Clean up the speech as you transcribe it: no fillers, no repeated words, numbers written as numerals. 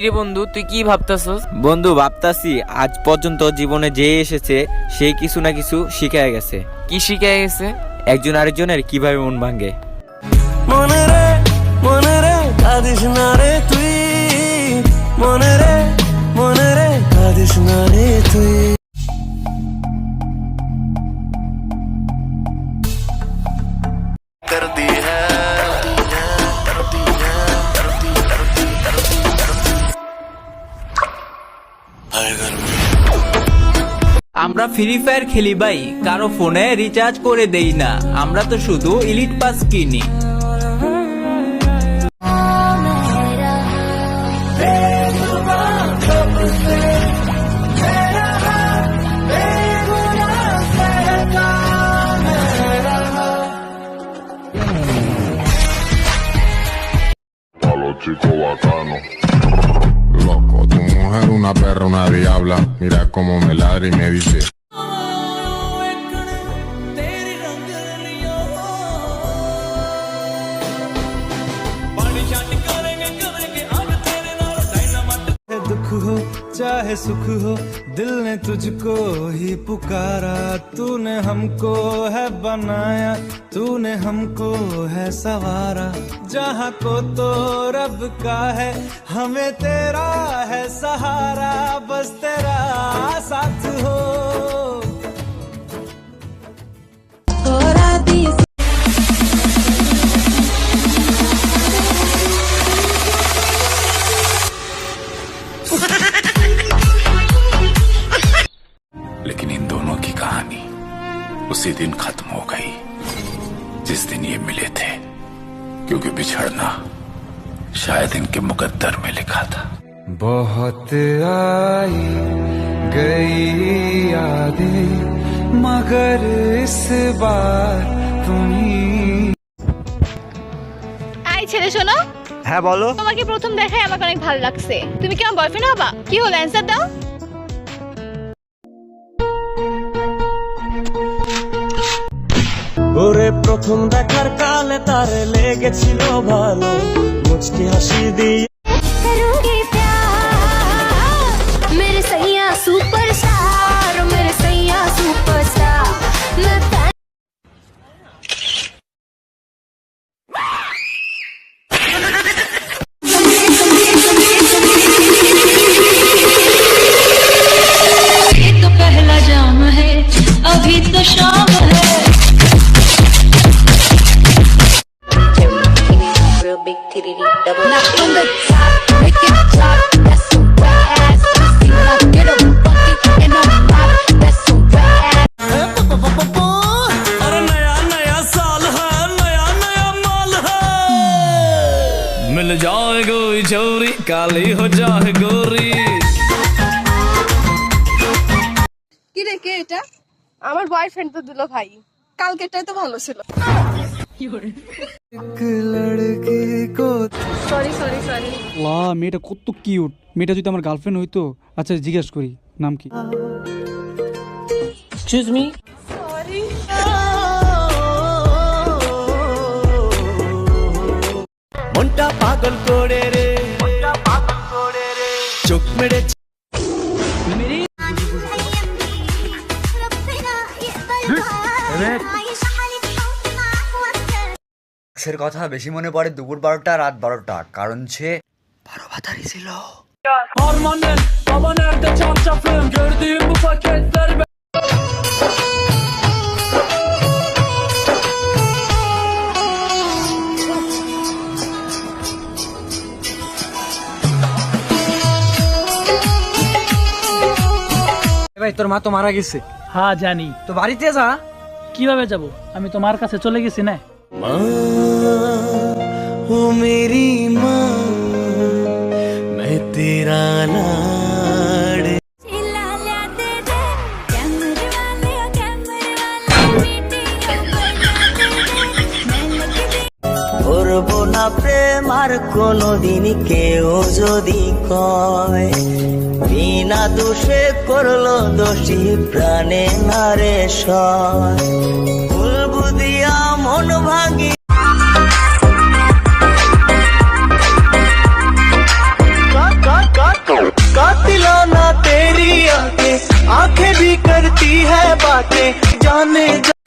রে বন্ধু, তুই কি ভাবতাছস? বন্ধু ভাবতাছি আজ পর্যন্ত জীবনে যে এসেছে সে কিছু না কিছু শিখায় গেছে। কি শিখে গেছে? একজন আরেকজনের কিভাবে মন ভাঙে। মনে রে কাঁদিস না রে তুই, মনে রে কাঁদিস না রে তুই। আমরা ফ্রি ফায়ার খেলি ভাই, কারো ফোনে রিচার্জ করে দেই না, আমরা তো শুধু এলিট পাস কিনি। Chico bacano. Loco, tu mujer una perra, una diabla. Mira cómo me ladra y me dice. दुख हो चाहे सुख हो, दिल ने तुझको ही पुकारा। तूने हमको है बनाया, तूने हमको है सवारा। जहाँ को तो रब का है, हमें तेरा है सहारा। बस तेरा साथ हो। लेकिन इन दोनों की कहानी उसी दिन खत्म हो गई जिस दिन ये मिले थे, क्योंकि बिछड़ना शायद इनके मुकद्दर में लिखा था। बहुत आई गई यादें, मगर इस बार तुम्ही। আই ছেলে শোনো। হ্যাঁ বলো। তোমাকে প্রথম দেখায় আমাকে অনেক ভালো লাগছে, তুমি কি আমার বয়ফ্রেন্ড হবা? কি হলো, অ্যানসার দাও। ওরে প্রথম দেখার কালে তার লেগেছিল ভালো, মুচকি হাসি দিয়ে करूंगी प्यार मेरे सैया सुपरस्टार, मेरे सैया सुपरस्टार। मैं ये तो पहला जाम है, अभी तो शाम है। Real big titty double. Now from the top, make it drop. That's some wet ass pussy. Now get a bucket and a mop. That's some wet ass. अरे नया नया साल है, नया नया माल है। मिल जाए कोई छोरी, काली हो जाए गोरी। কি রে, কে এটা? আমার বয়ফ্রেন্ড তো দুলো ভাই, কালকেটাই তো ভালো ছিল। एक लड़की को সরি সরি সরি। লা, মেয়েটা কত কিউট। মেয়েটা যদি আমার গার্লফ্রেন্ড হইতো। আচ্ছা জিজ্ঞেস করি নাম কি। Excuse me. সরি। মনটা পাগল করে রে, চোখ মেরে সের কথা বেশি মনে পড়ে দুপুর 12টা রাত 12টা, কারণ সে 12 ভাতারি ছিল। ভাই তোর মা তো মারা গেছে। হ্যাঁ জানি। তো বাড়িতে যা। কিভাবে যাব? আমি তোমার কাছে চলে গেছি না। माँ ओ मेरी माँ, मैं तेरा लाड़। করবো না প্রেম আর কোনদিন কেউ যদি কয়, বিনা দোষে করলো দোষী প্রাণে নারে সয়। বলবো দিয়া মন ভাঙি बातें जाने